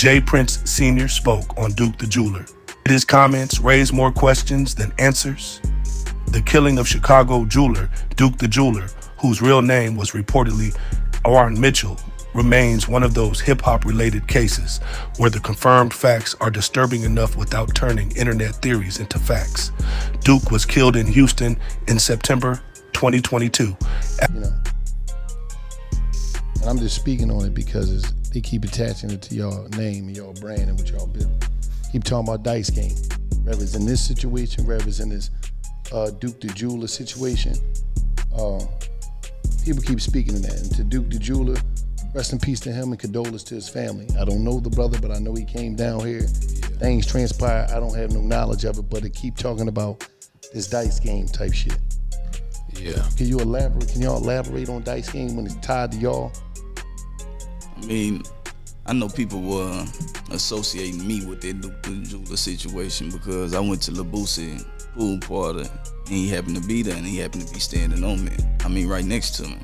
J. Prince Sr. spoke on Duke the Jeweler. His comments raised more questions than answers. The killing of Chicago jeweler Duke the Jeweler, whose real name was reportedly Warren Mitchell, remains one of those hip-hop related cases where the confirmed facts are disturbing enough without turning internet theories into facts. Duke was killed in Houston in September 2022. And I'm just speaking on it because they keep attaching it to y'all name and y'all brand and what y'all build. Keep talking about dice game. Whether it's in this situation, whether it's in this Duke the Jeweler situation, people keep speaking of that. And to Duke the Jeweler, rest in peace to him and condolence to his family. I don't know the brother, but I know he came down here. Things transpired. I don't have no knowledge of it, but they keep talking about this dice game type shit. Yeah. Can you elaborate? Can y'all elaborate on dice game when it's tied to y'all? I mean, I know people were associating me with that Duke the Jeweler situation because I went to the Boosie pool party and he happened to be there and he happened to be standing on me. I mean, right next to me.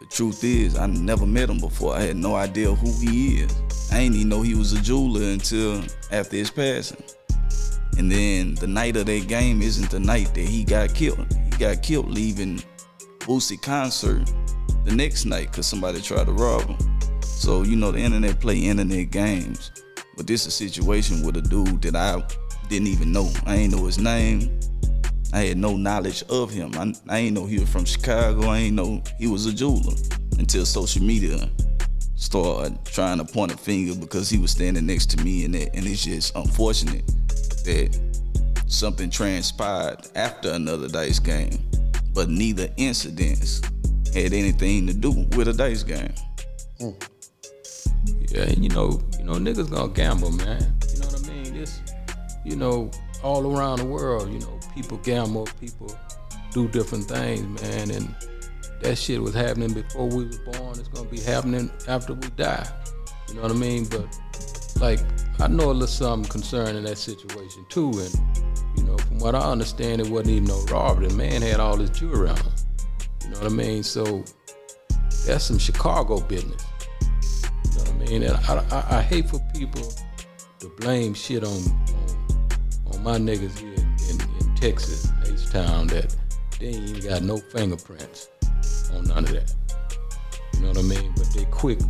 The truth is, I never met him before. I had no idea who he is. I didn't even know he was a jeweler until after his passing. And then the night of that game isn't the night that he got killed. He got killed leaving Boosie concert the next night because somebody tried to rob him. So, you know, the internet play internet games. But this is a situation with a dude that I didn't even know. I ain't know his name. I had no knowledge of him. I ain't know he was from Chicago. I ain't know he was a jeweler until social media started trying to point a finger because he was standing next to me, and it's just unfortunate that something transpired after another dice game, but neither incidents had anything to do with a dice game. Yeah, and you know, niggas gonna gamble, man. You know what I mean? This, all around the world, people gamble, people do different things, man, and that shit was happening before we was born. It's gonna be happening after we die. You know what I mean? But like, I know a little something concerning that situation too, and from what I understand, it wasn't even no robbery. The man had all his jewelry on him. You know what I mean? So that's some Chicago business. You know what I mean? And I hate for people to blame shit on my niggas here in Texas, H-Town, that they ain't even got no fingerprints on none of that. You know what I mean? But they quick to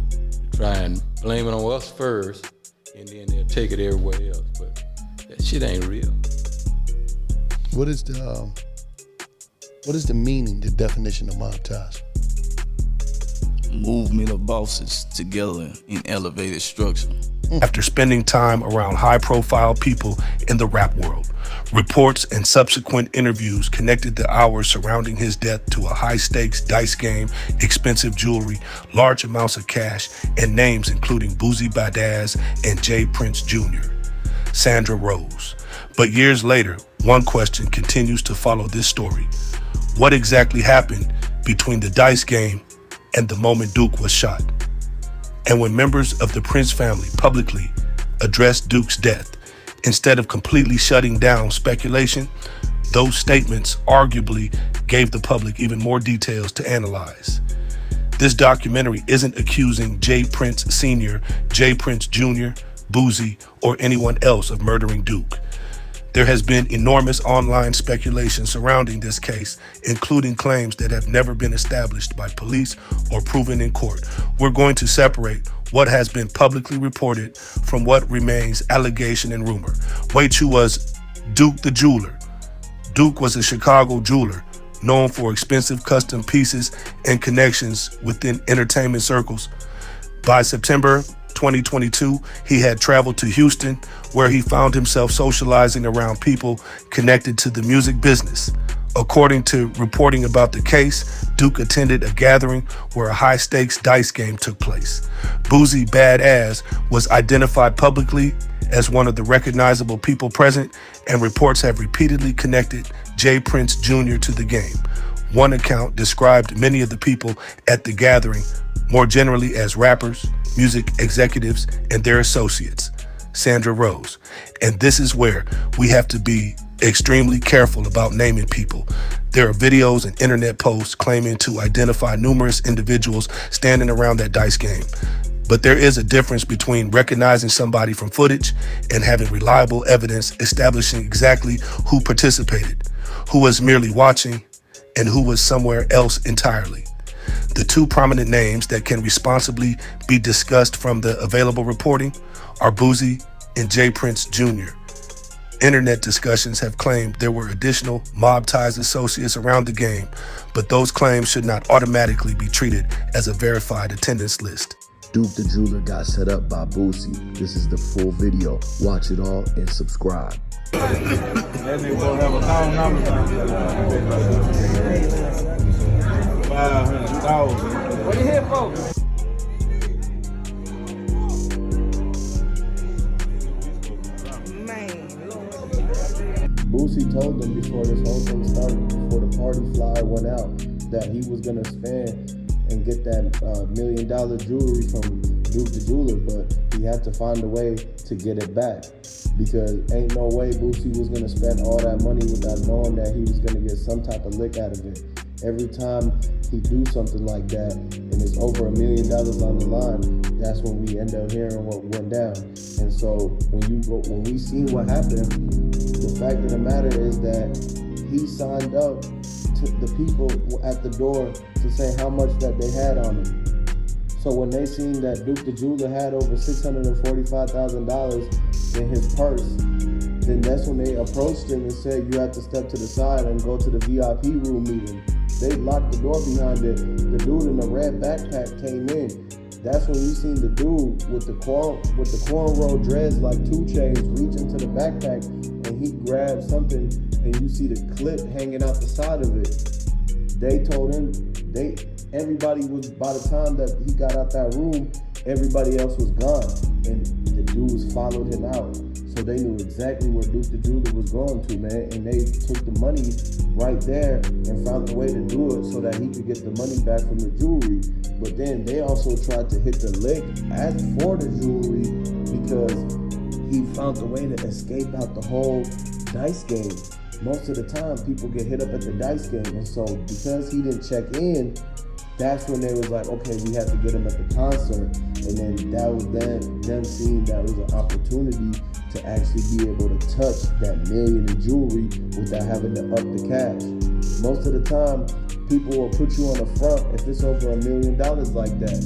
try and blame it on us first, and then they'll take it everywhere else. But that shit ain't real. What is the meaning, the definition of mob ties? Movement of bosses together in elevated structure. After spending time around high-profile people in the rap world, reports and subsequent interviews connected the hours surrounding his death to a high-stakes dice game, expensive jewelry, large amounts of cash, and names including Boosie Badazz and J. Prince Jr., Sandra Rose. But years later, one question continues to follow this story. What exactly happened between the dice game and the moment Duke was shot? And when members of the Prince family publicly addressed Duke's death, instead of completely shutting down speculation, those statements arguably gave the public even more details to analyze. This documentary isn't accusing J. Prince Sr., J. Prince Jr., Boosie, or anyone else of murdering Duke. There has been enormous online speculation surrounding this case, including claims that have never been established by police or proven in court. We're going to separate what has been publicly reported from what remains allegation and rumor. Waichu was Duke the Jeweler. Duke was a Chicago jeweler known for expensive custom pieces and connections within entertainment circles. By September 2022, he had traveled to Houston, where he found himself socializing around people connected to the music business. According to reporting about the case, Duke attended a gathering where a high-stakes dice game took place. Boosie Badazz was identified publicly as one of the recognizable people present, and reports have repeatedly connected J. Prince Jr. to the game. One account described many of the people at the gathering more generally as rappers, music executives, and their associates. Sandra Rose. And this is where we have to be extremely careful about naming people. There are videos and internet posts claiming to identify numerous individuals standing around that dice game. But there is a difference between recognizing somebody from footage and having reliable evidence establishing exactly who participated, who was merely watching, and who was somewhere else entirely. The two prominent names that can responsibly be discussed from the available reporting are Boosie and J. Prince Jr. Internet discussions have claimed there were additional mob-ties associates around the game, but those claims should not automatically be treated as a verified attendance list. Duke the Jeweler got set up by Boosie. This is the full video. Watch it all and subscribe. That nigga gonna have a phone number. 500,000. What you here for? Boosie told them before this whole thing started, before the party flyer went out, that he was gonna spend and get that $1 million jewelry from Duke the Jeweler, but he had to find a way to get it back, because ain't no way Boosie was gonna spend all that money without knowing that he was gonna get some type of lick out of it. Every time he do something like that and it's over $1 million on the line, that's when we end up hearing what went down. And so when we see what happened, the fact of the matter is that he signed up to the people at the door to say how much that they had on him. So when they seen that Duke the Jeweler had over $645,000 in his purse, then that's when they approached him and said, you have to step to the side and go to the VIP room meeting. They locked the door behind it. The dude in the red backpack came in. That's when you seen the dude with the cornrow dreads like 2 Chainz reach into the backpack and he grabbed something and you see the clip hanging out the side of it. They told him, everybody was, by the time that he got out that room, everybody else was gone. And the dudes followed him out. So they knew exactly where Duke the Jeweler was going to, man. And they took the money right there and found a way to do it so that he could get the money back from the jewelry. But then they also tried to hit the lick as for the jewelry because he found a way to escape out the whole dice game. Most of the time, people get hit up at the dice game. And so because he didn't check in, that's when they was like, okay, we have to get him at the concert. And then that was them seeing that was an opportunity to actually be able to touch that $1 million in jewelry without having to up the cash. Most of the time, people will put you on the front if it's over $1 million like that.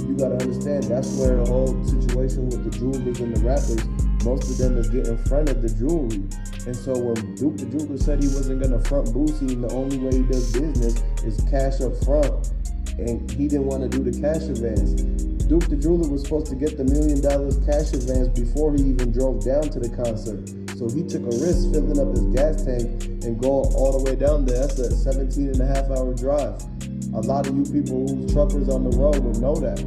You gotta understand, that's where the whole situation with the jewelers and the rappers, most of them is getting in front of the jewelry. And so when Duke the Jeweler said he wasn't gonna front Boosie, and the only way he does business is cash up front, and he didn't want to do the cash advance. Duke the Jeweler was supposed to get the $1 million cash advance before he even drove down to the concert. So he took a risk filling up his gas tank and going all the way down there. That's a 17.5-hour drive. A lot of you people who's truckers on the road would know that.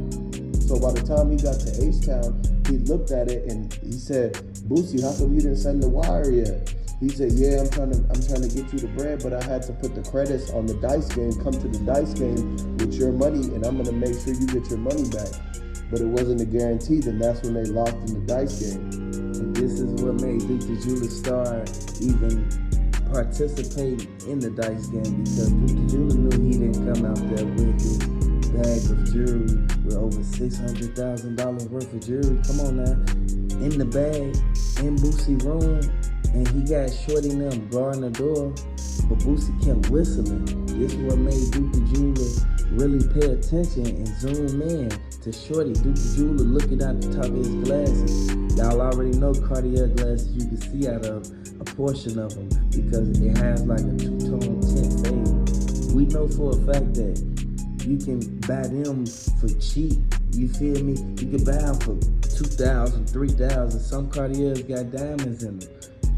So by the time he got to H-Town, he looked at it and he said, Boosie, how come you didn't send the wire yet? He said, yeah, I'm trying to get you the bread, but I had to put the credits on the dice game, come to the dice game with your money, and I'm going to make sure you get your money back. But it wasn't a guarantee, then that's when they lost in the dice game. And this is what made Duke the Jeweler start even participating in the dice game, because Duke the Jeweler knew he didn't come out there with his bag of jewelry with over $600,000 worth of jewelry. Come on now. In the bag, in Boosie's room. And he got Shorty and them guarding the door, but Boosie kept whistling. This is what made Duke the Jeweler really pay attention and zoom in to Shorty. Duke the Jeweler looking out the top of his glasses. Y'all already know Cartier glasses, you can see out of a portion of them because it has like a 2-tone tint fade. We know for a fact that you can buy them for cheap. You feel me? You can buy them for $2,000, $3,000. Some Cartiers got diamonds in them.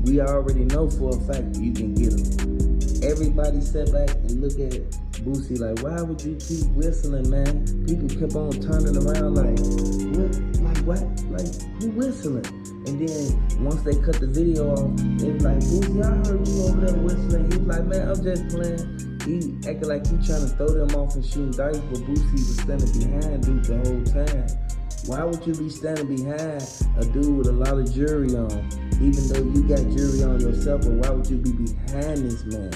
We already know for a fact you can get them. Everybody sat back and look at Boosie like, why would you keep whistling, man? People kept on turning around like, what? Like what? Like, who whistling? And then once they cut the video off, they was like, Boosie, I heard you over there whistling. He was like, man, I'm just playing. He acted like he trying to throw them off and shoot dice, but Boosie was standing behind Duke the whole time. Why would you be standing behind a dude with a lot of jewelry on, even though you got jewelry on yourself, but why would you be behind this man?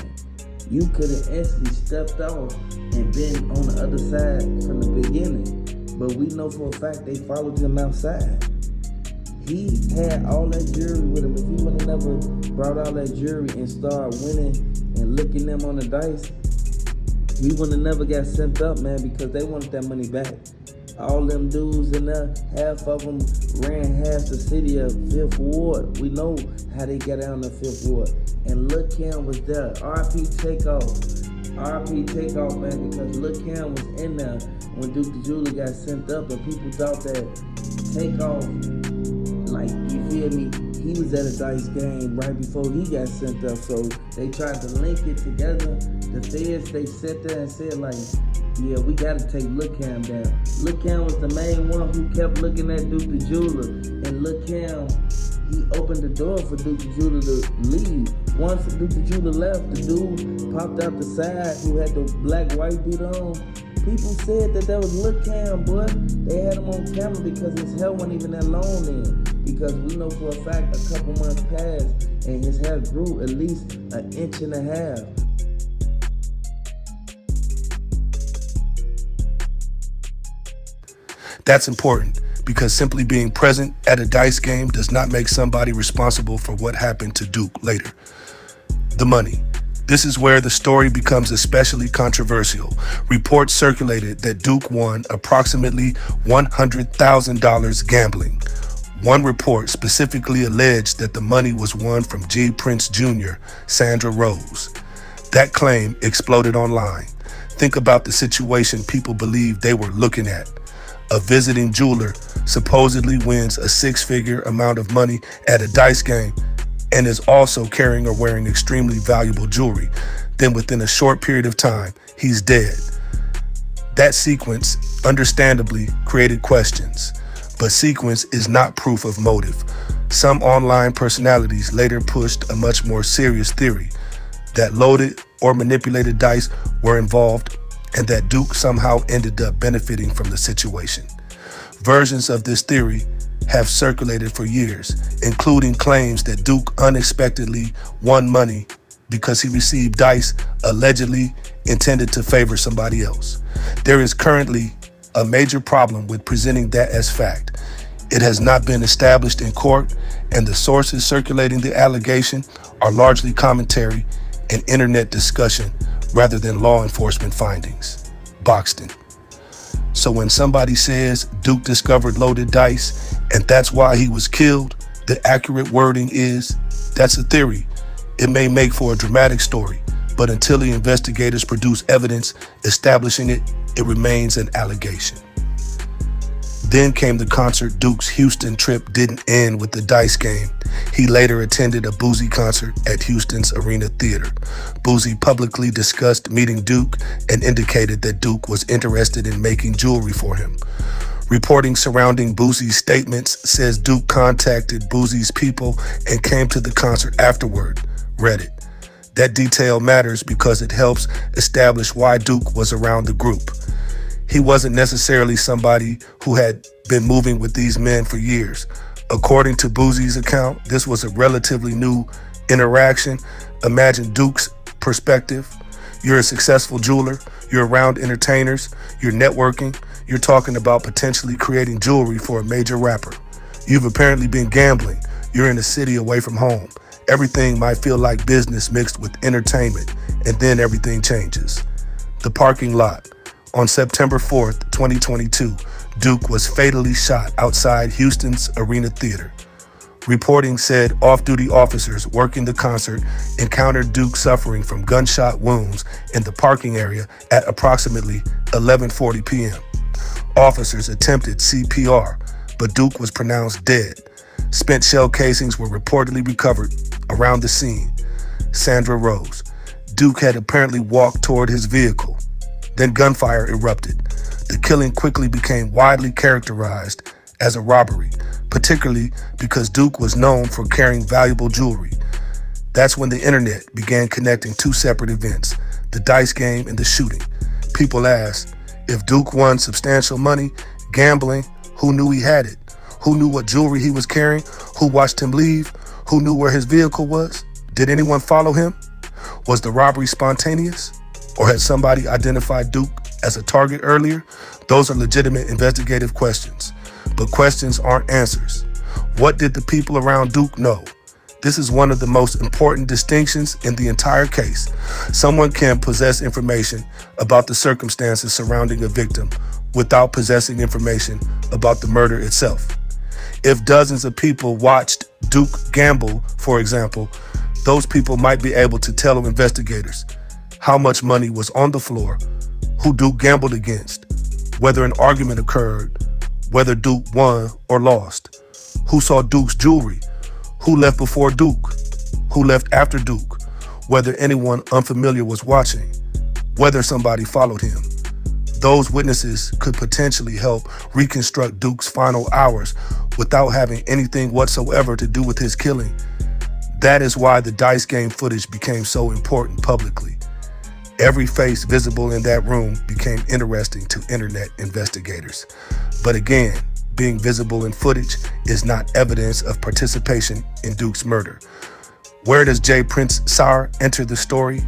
You could have actually stepped off and been on the other side from the beginning. but we know for a fact they followed him outside. He had all that jewelry with him. If he would have never brought all that jewelry and started winning and licking them on the dice, he would have never got sent up, man, because they wanted that money back. All them dudes in there, half of them ran half the city of 5th Ward. We know how they got down to 5th Ward. And Lil' Kim was there. R.I.P. Takeoff. R.I.P. Takeoff, man, because Lil' Kim was in there when Duke the Jeweler got sent up, and people thought that Takeoff, like, you feel me, he was at a dice game right before he got sent up. So they tried to link it together. The feds, they sat there and said, like, yeah, we gotta take Lil' Kim down. Lil' Kim was the main one who kept looking at Duke the Jeweler. And Lil' Kim, he opened the door for Duke the Jeweler to leave. Once Duke the Jeweler left, the dude popped out the side who had the black-white beat on. People said that was Lil' Kim, boy. They had him on camera because his hair wasn't even that long then. Because we know for a fact a couple months passed and his hair grew at least 1.5 inches. That's important because simply being present at a dice game does not make somebody responsible for what happened to Duke later. The money. This is where the story becomes especially controversial. Reports circulated that Duke won approximately $100,000 gambling. One report specifically alleged that the money was won from G. Prince Jr., Sandra Rose. That claim exploded online. Think about the situation people believed they were looking at. A visiting jeweler supposedly wins a 6-figure amount of money at a dice game and is also carrying or wearing extremely valuable jewelry. Then within a short period of time, he's dead. That sequence understandably created questions, but sequence is not proof of motive. Some online personalities later pushed a much more serious theory that loaded or manipulated dice were involved and that Duke somehow ended up benefiting from the situation. Versions of this theory have circulated for years, including claims that Duke unexpectedly won money because he received dice allegedly intended to favor somebody else. There is currently a major problem with presenting that as fact. It has not been established in court, and the sources circulating the allegation are largely commentary and internet discussion rather than law enforcement findings. Boxton. So when somebody says Duke discovered loaded dice and that's why he was killed, the accurate wording is, that's a theory. It may make for a dramatic story, but until the investigators produce evidence establishing it, it remains an allegation. Then came the concert. Duke's Houston trip didn't end with the dice game. He later attended a Boosie concert at Houston's Arena Theater. Boosie publicly discussed meeting Duke and indicated that Duke was interested in making jewelry for him. Reporting surrounding Boosie's statements says Duke contacted Boosie's people and came to the concert afterward. Read it. That detail matters because it helps establish why Duke was around the group. He wasn't necessarily somebody who had been moving with these men for years. According to Boosie's account, this was a relatively new interaction. Imagine Duke's perspective. You're a successful jeweler. You're around entertainers. You're networking. You're talking about potentially creating jewelry for a major rapper. You've apparently been gambling. You're in a city away from home. Everything might feel like business mixed with entertainment, and then everything changes. The parking lot. On September 4th, 2022, Duke was fatally shot outside Houston's Arena Theater. Reporting said off-duty officers working the concert encountered Duke suffering from gunshot wounds in the parking area at approximately 11:40 p.m. Officers attempted CPR, but Duke was pronounced dead. Spent shell casings were reportedly recovered around the scene. Sandra Rose. Duke had apparently walked toward his vehicle. Then gunfire erupted. The killing quickly became widely characterized as a robbery, particularly because Duke was known for carrying valuable jewelry. That's when the internet began connecting two separate events, the dice game and the shooting. People asked, if Duke won substantial money gambling, who knew he had it? Who knew what jewelry he was carrying? Who watched him leave? Who knew where his vehicle was? Did anyone follow him? Was the robbery spontaneous? Or had somebody identified Duke as a target earlier, those are legitimate investigative questions. But questions aren't answers. What did the people around Duke know? This is one of the most important distinctions in the entire case. Someone can possess information about the circumstances surrounding a victim without possessing information about the murder itself. If dozens of people watched Duke gamble, for example, those people might be able to tell investigators how much money was on the floor, who Duke gambled against, whether an argument occurred, whether Duke won or lost, who saw Duke's jewelry, who left before Duke, who left after Duke, whether anyone unfamiliar was watching, whether somebody followed him. Those witnesses could potentially help reconstruct Duke's final hours without having anything whatsoever to do with his killing. That is why the dice game footage became so important publicly. Every face visible in that room became interesting to internet investigators. But again, being visible in footage is not evidence of participation in Duke's murder. Where does J. Prince Sr. enter the story?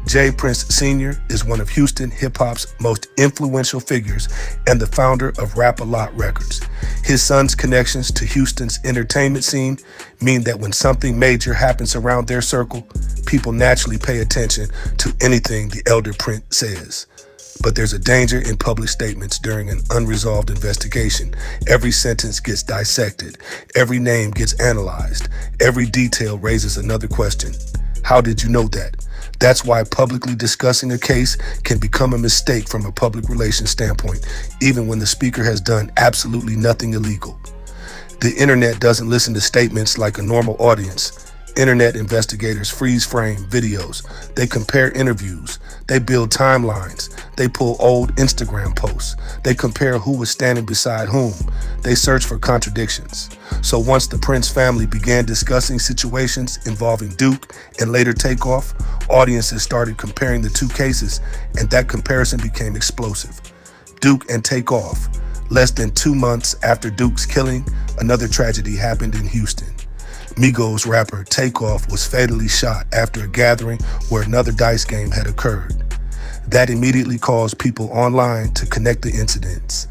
J. Prince Sr. is one of Houston hip-hop's most influential figures and the founder of Rap-A-Lot Records. His son's connections to Houston's entertainment scene mean that when something major happens around their circle, people naturally pay attention to anything the elder Prince says. But there's a danger in public statements during an unresolved investigation. Every sentence gets dissected. Every name gets analyzed. Every detail raises another question. How did you know that? That's why publicly discussing a case can become a mistake from a public relations standpoint, even when the speaker has done absolutely nothing illegal. The internet doesn't listen to statements like a normal audience. Internet investigators freeze frame videos. They compare interviews. They build timelines. They pull old Instagram posts. They compare who was standing beside whom. They search for contradictions. So once the Prince family began discussing situations involving Duke and later Takeoff, audiences started comparing the two cases, and that comparison became explosive. Duke and Takeoff. Less than 2 months after Duke's killing, another tragedy happened in Houston. Migos rapper Takeoff was fatally shot after a gathering where another dice game had occurred. That immediately caused people online to connect the incidents.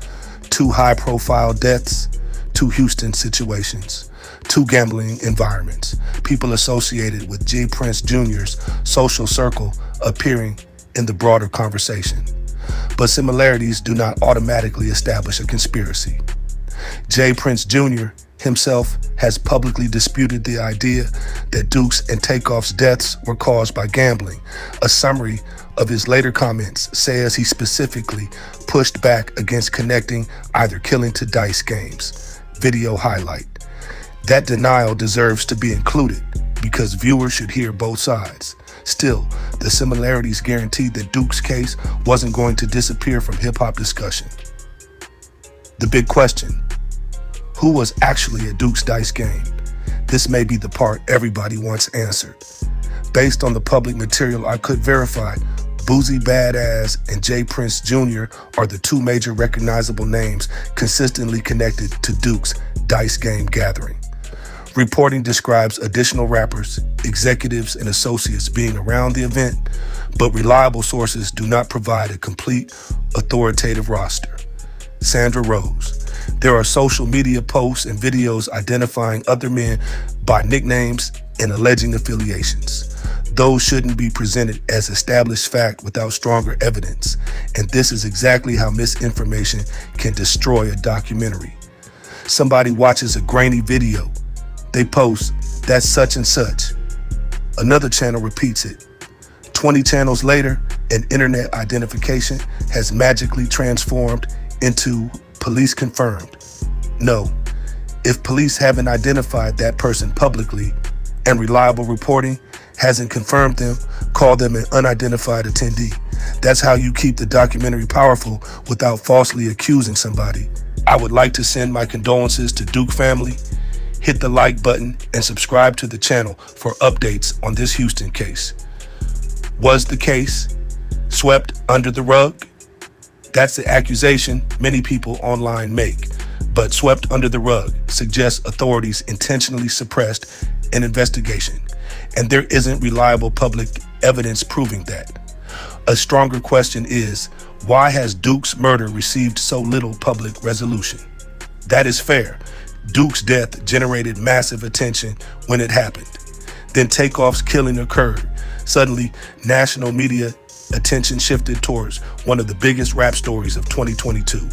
2 high-profile deaths, 2 Houston situations, 2 gambling environments, people associated with J. Prince Jr.'s social circle appearing in the broader conversation. But similarities do not automatically establish a conspiracy. J. Prince Jr. himself has publicly disputed the idea that Duke's and Takeoff's deaths were caused by gambling. A summary of his later comments says he specifically pushed back against connecting either killing to dice games. Video highlight. That denial deserves to be included because viewers should hear both sides. Still, the similarities guaranteed that Duke's case wasn't going to disappear from hip-hop discussion. The big question: who was actually at Duke's dice game? This may be the part everybody wants answered. Based on the public material I could verify, Boosie Badass and J. Prince Jr. are the 2 major recognizable names consistently connected to Duke's dice game gathering. Reporting describes additional rappers, executives, and associates being around the event, but reliable sources do not provide a complete, authoritative roster. Sandra Rose. There are social media posts and videos identifying other men by nicknames and alleging affiliations. Those shouldn't be presented as established fact without stronger evidence, and this is exactly how misinformation can destroy a documentary. Somebody watches a grainy video. They post, "That's such and such." Another channel repeats it. 20 channels later, an internet identification has magically transformed into police confirmed. No, if police haven't identified that person publicly and reliable reporting hasn't confirmed them, call them an unidentified attendee. That's how you keep the documentary powerful without falsely accusing somebody. I would like to send my condolences to Duke family. Hit the like button and subscribe to the channel for updates on this Houston case. Was the case swept under the rug? That's the accusation many people online make. But swept under the rug suggests authorities intentionally suppressed an investigation, and there isn't reliable public evidence proving that. A stronger question is, Why has Duke's murder received so little public resolution? That is fair. Duke's death generated massive attention when it happened. Then Takeoff's killing occurred. Suddenly, national media attention shifted towards one of the biggest rap stories of 2022.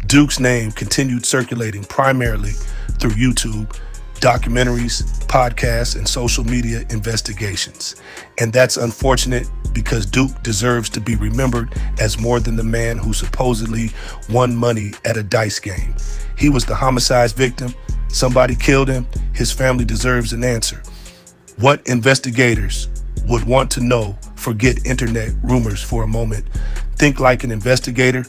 Duke's name continued circulating primarily through YouTube, documentaries, podcasts, and social media investigations. And that's unfortunate because Duke deserves to be remembered as more than the man who supposedly won money at a dice game. He was the homicide victim. Somebody killed him. His family deserves an answer. What investigators would want to know, forget internet rumors for a moment. Think like an investigator.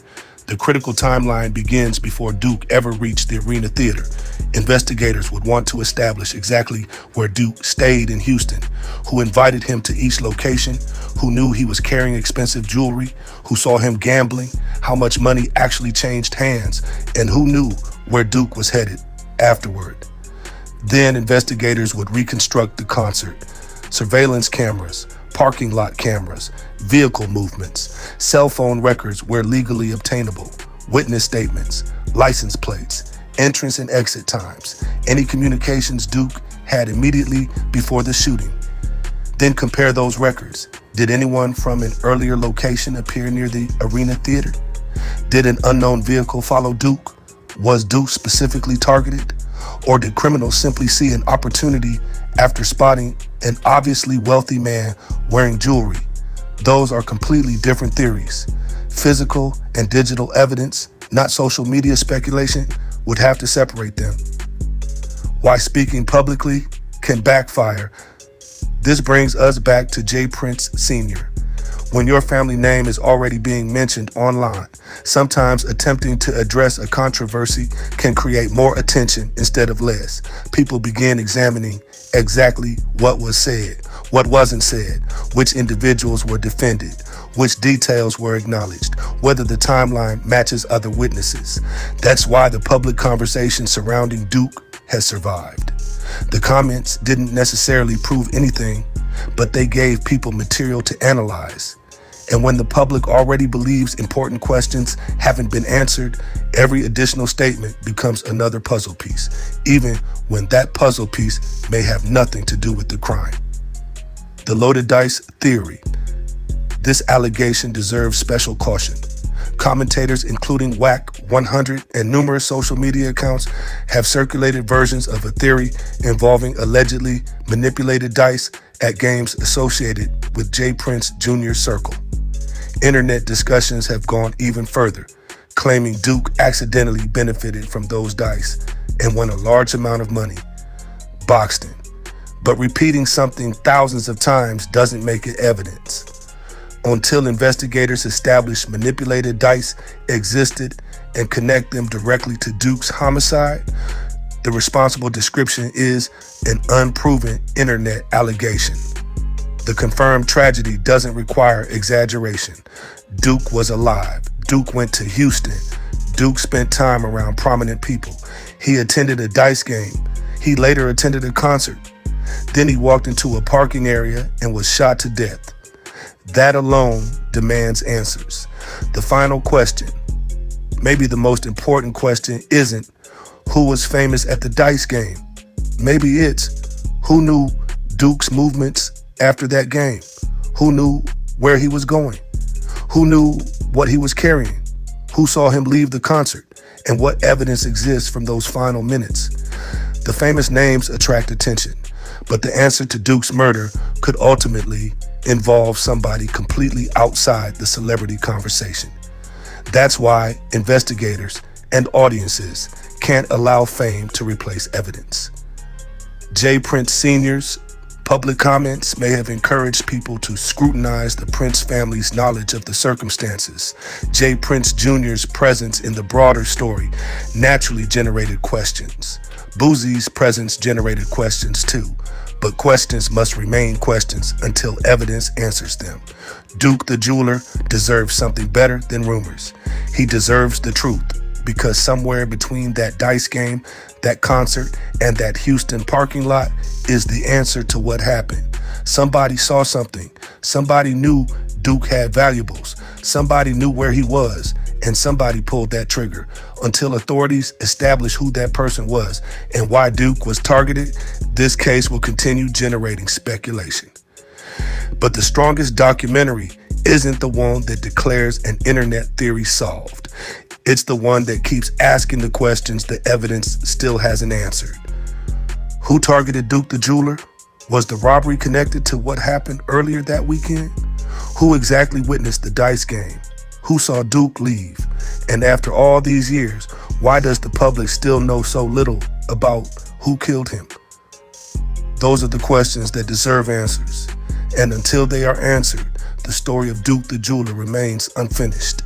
The critical timeline begins before Duke ever reached the Arena Theater. Investigators would want to establish exactly where Duke stayed in Houston, who invited him to each location, who knew he was carrying expensive jewelry, who saw him gambling, how much money actually changed hands, and who knew where Duke was headed afterward. Then investigators would reconstruct the concert. Surveillance cameras, parking lot cameras, vehicle movements, cell phone records where legally obtainable, witness statements, license plates, entrance and exit times, any communications Duke had immediately before the shooting. Then compare those records. Did anyone from an earlier location appear near the Arena Theater? Did an unknown vehicle follow Duke? Was Duke specifically targeted? Or did criminals simply see an opportunity after spotting an obviously wealthy man wearing jewelry? Those are completely different theories. Physical and digital evidence, not social media speculation, would have to separate them. Why speaking publicly can backfire. This brings us back to J. Prince Sr. When your family name is already being mentioned online, sometimes attempting to address a controversy can create more attention instead of less. People begin examining exactly what was said, what wasn't said, which individuals were defended, which details were acknowledged, whether the timeline matches other witnesses. That's why the public conversation surrounding Duke has survived. The comments didn't necessarily prove anything, but they gave people material to analyze. And when the public already believes important questions haven't been answered, every additional statement becomes another puzzle piece, even when that puzzle piece may have nothing to do with the crime. The loaded dice theory. This allegation deserves special caution. Commentators, including Whack 100 and numerous social media accounts, have circulated versions of a theory involving allegedly manipulated dice at games associated with J. Prince Jr.'s circle. Internet discussions have gone even further, claiming Duke accidentally benefited from those dice and won a large amount of money. Boxed in. But repeating something thousands of times doesn't make it evidence. Until investigators establish manipulated dice existed and connect them directly to Duke's homicide, the responsible description is an unproven internet allegation. The confirmed tragedy doesn't require exaggeration. Duke was alive. Duke went to Houston. Duke spent time around prominent people. He attended a dice game. He later attended a concert. Then he walked into a parking area and was shot to death. That alone demands answers. The final question, maybe the most important question, isn't who was famous at the dice game. Maybe it's who knew Duke's movements after that game? Who knew where he was going? Who knew what he was carrying? Who saw him leave the concert? And what evidence exists from those final minutes? The famous names attract attention, but the answer to Duke's murder could ultimately involve somebody completely outside the celebrity conversation. That's why investigators and audiences can't allow fame to replace evidence. J. Prince Sr.'s public comments may have encouraged people to scrutinize the Prince family's knowledge of the circumstances. J. Prince Jr.'s presence in the broader story naturally generated questions. Boosie's presence generated questions too, but questions must remain questions until evidence answers them. Duke the jeweler deserves something better than rumors. He deserves the truth, because somewhere between that dice game, that concert, and that Houston parking lot is the answer to what happened. Somebody saw something. Somebody knew Duke had valuables. Somebody knew where he was, and somebody pulled that trigger. Until authorities establish who that person was and why Duke was targeted, this case will continue generating speculation. But the strongest documentary isn't the one that declares an internet theory solved. It's the one that keeps asking the questions the evidence still hasn't answered. Who targeted Duke the jeweler? Was the robbery connected to what happened earlier that weekend? Who exactly witnessed the dice game? Who saw Duke leave? And after all these years, why does the public still know so little about who killed him? Those are the questions that deserve answers. And until they are answered, the story of Duke the jeweler remains unfinished.